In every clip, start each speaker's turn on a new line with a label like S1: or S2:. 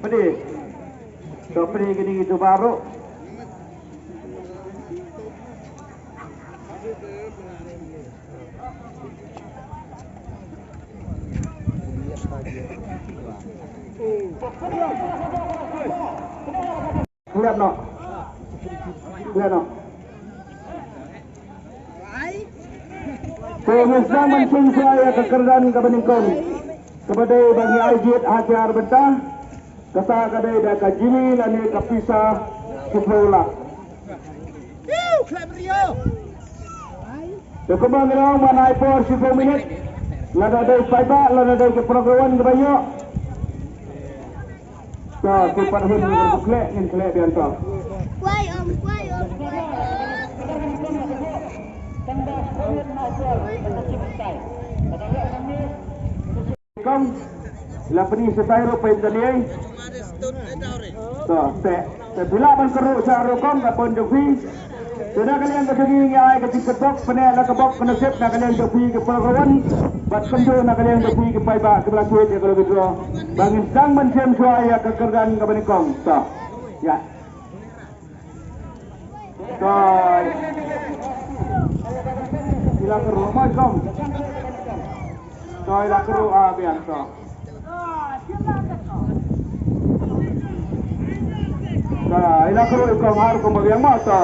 S1: Pedi. So pedi gini itu baru. Lihat no. Lihat no. Pengusaha mencung saya kekerjaan kebeningkong kepada bagi ajit hajar betah kata kadai dah kajimi lani kapisa sekolah. Kembang orang mana ipor 10 minit lada dari paiba lada dari keprograman kebanyak. So super hun berbuklek ingin kelek biantah.
S2: Kuai om.
S1: Kong la peni setairo pendaliai so se bila ban keruk sa rokong ka pon jofi sudah kalian kesegi ngai ke TikTok pene la ke bok kena sep na kalian jofi ke program bat penjo na kalian jofi ke paiba ke belah kuit ya kalau gitu bangin sang mencem suaya kekerjaan ke benikong so ya so sila keruk mai kong so ila keruk biar so ila keruk ikong har ko magyang mo so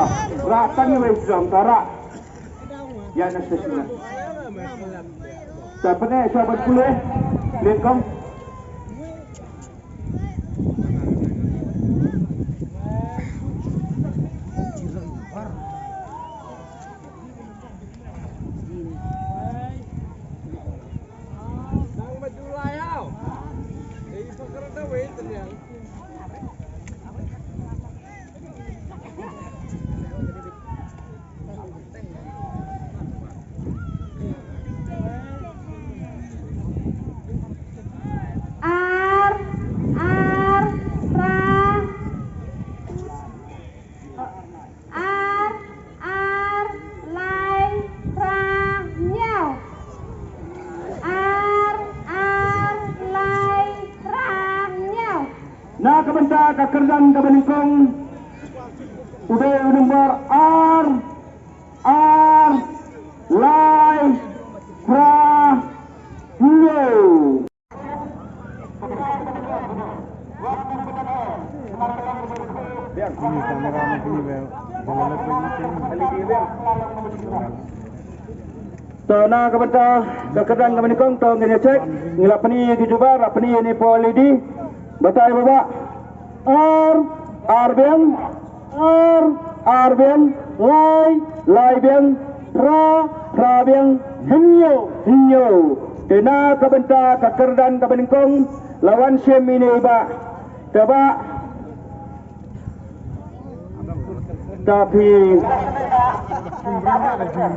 S1: rak tang ni wisdom tarak ya na sesina sa pene sahabat kuleh lekong kebentar kekerjaan kebeningkong udah nomor R Lai Pra Yo
S3: ini kamera ini bel
S1: Tana kebentar kekerjaan kebeningkong tong ngene cek ngilap ni dijubar apni ini polidi betai baba R biang Lai biang Ra biang Hinyo Dena kebentar kekerjaan kebeningkong lawan Syem ini iba coba tapi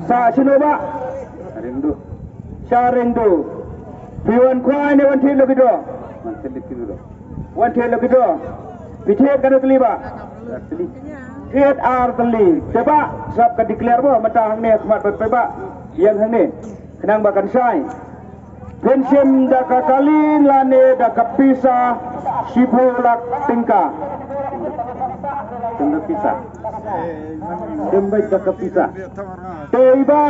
S1: sa sino ba rindu piwan kuai ni wanti lebih do wanti lebih do pijet kada teli ba Kiat ar teli coba sab ka declare bo matang ni khmat pe ba yang hang kenang bakan sai pensim da ka kali lane da kapisa sibulak tingka tengah pisah dembay da kapisa teiba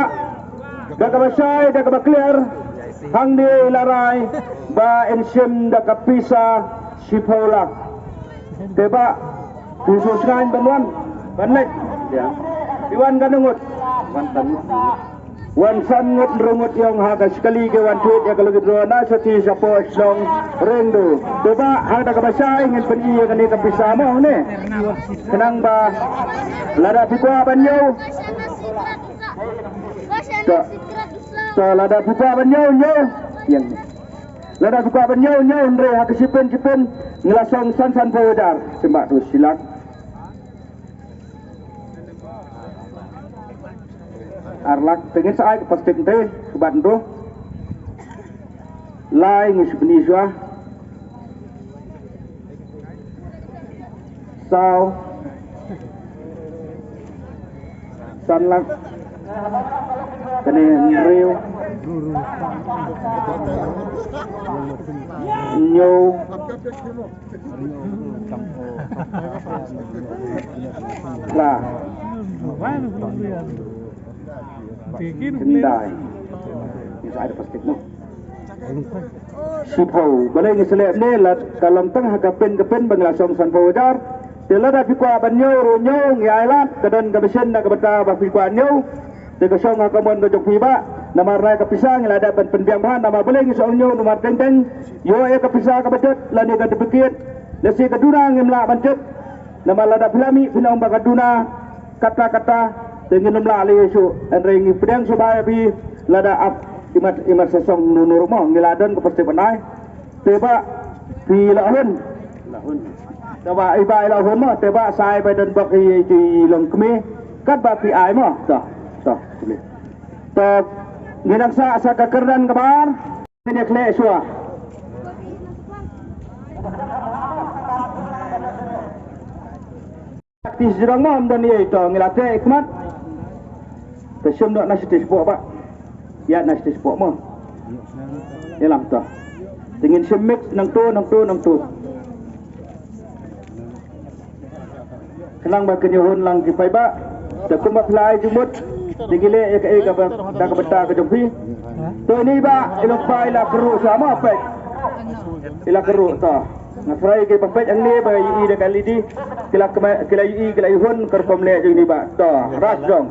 S1: da ka basai da ka clear hang di larai ba ensim da kapisa sibulak teba khusus ngain banwan banek ya iwan kanungut wan sangut rungut yang haga sekali ke wan tuit ya kalau gitu na sati support song rendo coba ada kabasa ingin pergi ya kani kapisa mo ne kenang ba lada pikwa banyo so lada pikwa banyo yang lada pikwa banyo andre hak sipen ngelasong san powdar sembah tu silak arlak tengah saat pasti kita bantu lain Indonesia sao sanlak kene riu Nyo lah kendai ni ada plastik no Sipau balai ni selep ni lah dalam tengah kapen banglasom san fawajar telada pikwa banyo ronyo ngailat kadan kabesen na kabata ba pikwa nyo de kasong hakamon go jokpiba nama rai kapisang lada ban penbiang bahan nama balai ni soalnyo nomor tenteng yo e kapisa kabadet lani ka debekit lesi kaduna ngemla bancet nama lada filami pinang bakaduna kata-kata dengan nomla ali isu enring pedang subaya bi lada ap imat sesong nunur mo ngiladan ke pasti penai teba pi lahun teba ibai lahun mo teba sai badan bak i long kme kat ba pi ai mo ta nginang sa kakerdan kabar ini kle sua aktis jirang mo dan ye to ngilate ikmat pesum nak nasi tispo pak ya nasi tispo mo ilang to tingin semix nang tu kenang ba kenyuhun lang kipai ba takumak lai jumut digile ya ke ka da ka beta ka jompi to ini ba ilok pa ila keru sama apa ila keru to ngafrai ke pepet ang ni ba yi de kalidi kila yi kila ihun kerpom le ini ba to ras jong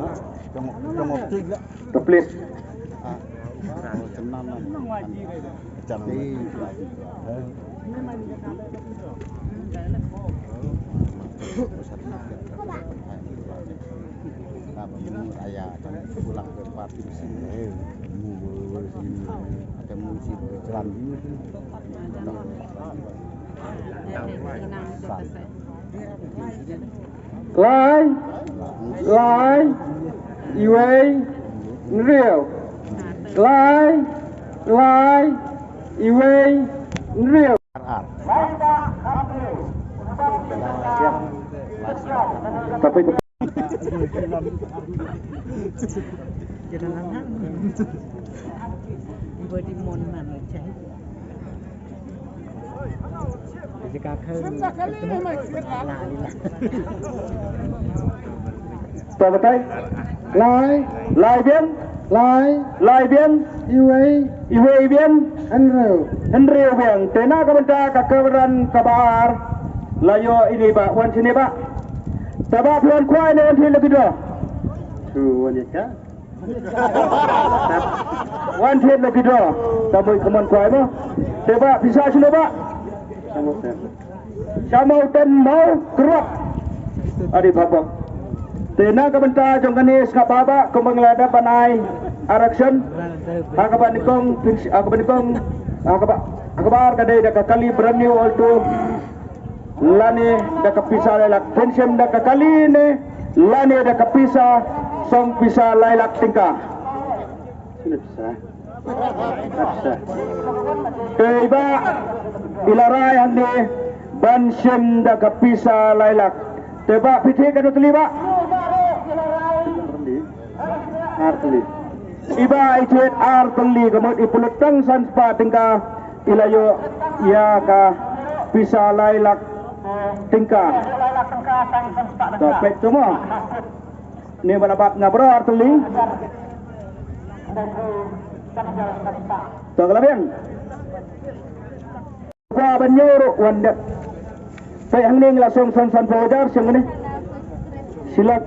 S1: to please
S2: ayah dan pulang ke parti sini ada musik jalan
S1: lai iwei nriu lai iwei nriu tapi
S4: Jangan body mon mana cai. Jika kau
S1: betul lai bien iwei bien Henry bien tena kabenta kakaran kabar layo ini ba wan sini ba Sabab tuan kuai ni wanti lebih dah.
S2: tuan ya
S1: Wanti lebih dah. Tamu keman kuai mo. Sebab bisa sila ba. Sama utan mau keruak. Adi babak. Tena kabenta jong kanis kapaba kemengelada panai araction. Akaban akabar kadai dak kali berani waltu. Lani dah kepisah lailak pensem dah kekali ni lani dah kepisah song pisah lailak tingkah tiba ilarai handi pensem dah kepisah lailak tiba piti kadu teliba artli iba icet artli kemud ipulutang sanspa tingkah ilayo ya ka pisah lailak tingkah topek semua ni balabat ngabro artuli to kalabian kwa banyoro wandak saya hangning langsung san fawajar sing silat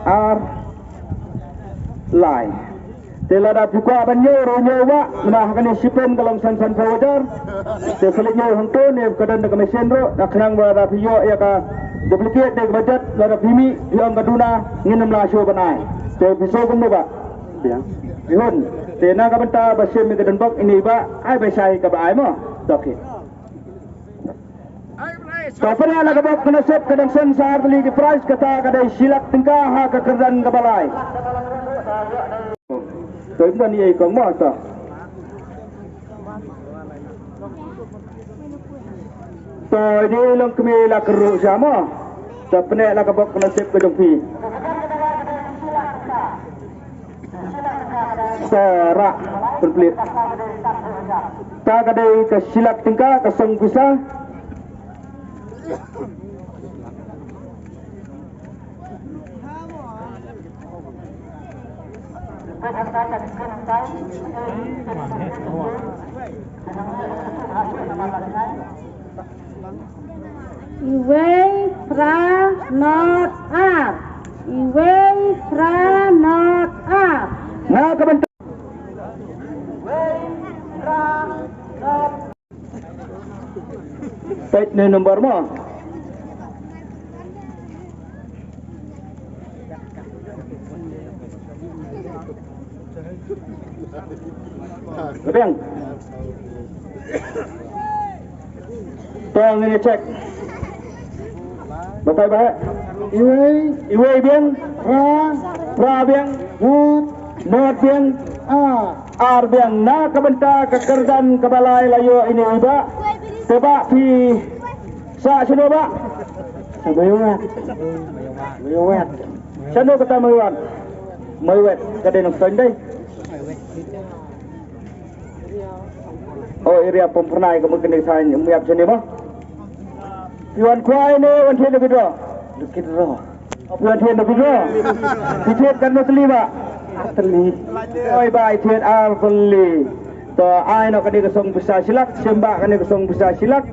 S1: ar lai telada buka banyoro nyawa nah kani sipen kalong san fawajar te selinyo hangto ne kadan ka mesenro nakhnang wala piyo ya ka duplicate de budget la bimi yang kaduna nginam la show banai te piso kum ba ya ihon te na ka banta basem mi kadan bok ini ba ai ba sai ka ba ai mo okay Kapanya la ka bok kana sep kadang san sar li ki price kata kadai silak tingkah ha ka kerdan ka balai tới bên này có mỏ tờ tờ đi lông kami là keru sama tapi ni lah kabok nasib ke jompi Terak berpelit. Tak ada ke silap tingkah kesong bisa.
S5: Iway fra not up. Iway fra not up.
S1: Nah kebentuk. Page ni nombor mo. Kepiang. Tolong ini cek. Bapak-bapak. Iway biang. Ra biang. Not biang. R biang. Nah kebentar kekerjaan kebalai layu ini iba. Sebab pi sa sino ba? Mayuwat. Sino kata mayuwat? Mayuwat kada nang sunday. Oh area pempernai kemungkinan saya miap sini ba? Tuan kuai ni wan thian lebih dah. Lekit dah. Tuan thian lebih dah. Thian kan no teli ba? Teli. Oi bai thian ar teli. To ai nak kena kesong besar silak, sembak kena kesong besar silak.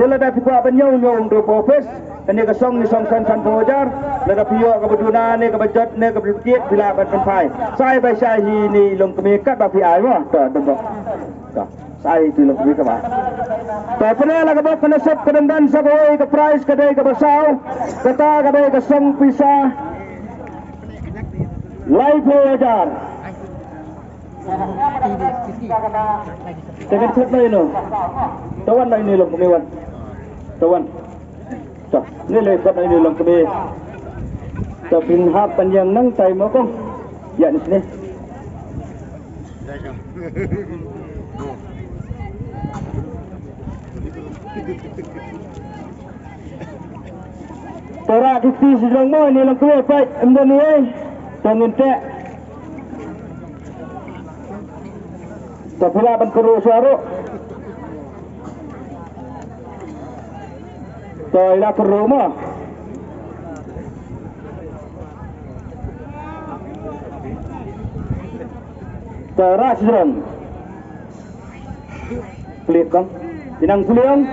S1: Dia dah fikir penyong do profes, kena kesong ni song san pojar, dah piyo ke beduna ni ke bejot ni ke berkit bila penpai. Saya baca ini long kemekat ba pi ai mo, to tembok. To saya itu long kemekat ba. To pernah lah ke kena set kedendan sagoi ke price kedai ke besau, kata kedai kesong pisah. Live pojar. Jangan set lain no. Tawan lain ni long kemewan. Tawan. Cak, ni lekat lain ni long keme. Tapi hapan yang nang tay mo kong. Ya di sini. Terak dikti sedang mo ni long keme baik emdan ni. Jangan tak. Tapila ban kuru suara. So ila kuru mo. Terak sedang. Pelit kang. Dinang puliang.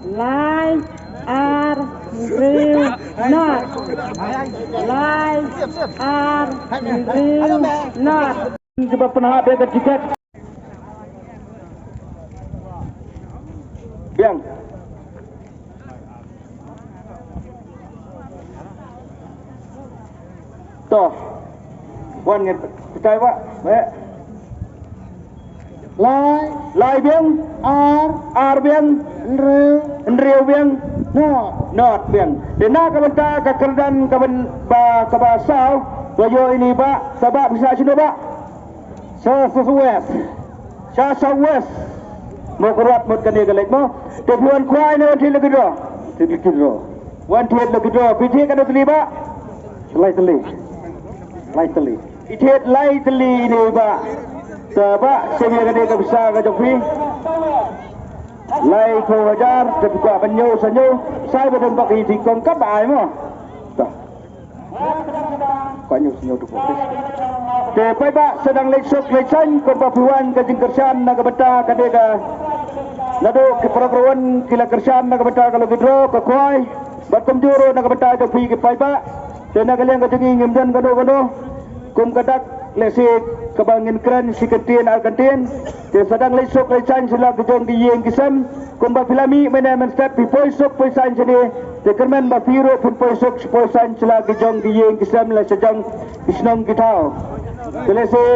S5: Line are real not. Line are real not.
S1: Sebab pernah ada tiket. Biang. Toh. Wan nget percaya pak? Baik. Lai biang. R biang. Ndreu biang. Not biang. Dena kebentar kekerdan kebasau. Layo ini pak. Sebab bisa sini pak. Southwest. Southwest. Mau keruat mau kena gelek mau. Tujuan kuai ni wanti lagi dah. Wanti lagi dah. Piti kan teli pak. Lai teli. Itiet lai teli ini pak. Sebab saya kena ke besar ke Jokowi. Lai ko wajar tapi kuat penyu sanyu. Saya betul pakai di kongkap ai mo. Dah. Kuat sanyu tu fokus. Depai pak sedang lesok lesan kepapuan ke jengkersan nak beta kadega. Lalu ke peraturan kila kersan nak beta kalau gedro ke kuai. Batum juro nak beta Jokowi ke pai pak. Dan nak kalian ke jengi ngimdan kado. Kum kadak lesik kebangin keren si kentin Argentin. Dia sedang lesok lesan sila kejong di yang kisam. Kumba filami menemen step pipoisok poisan sini. Dekerman bafiro pun poisok poisan sila kejong di yang kisam la sejang isnong kitau. Kelese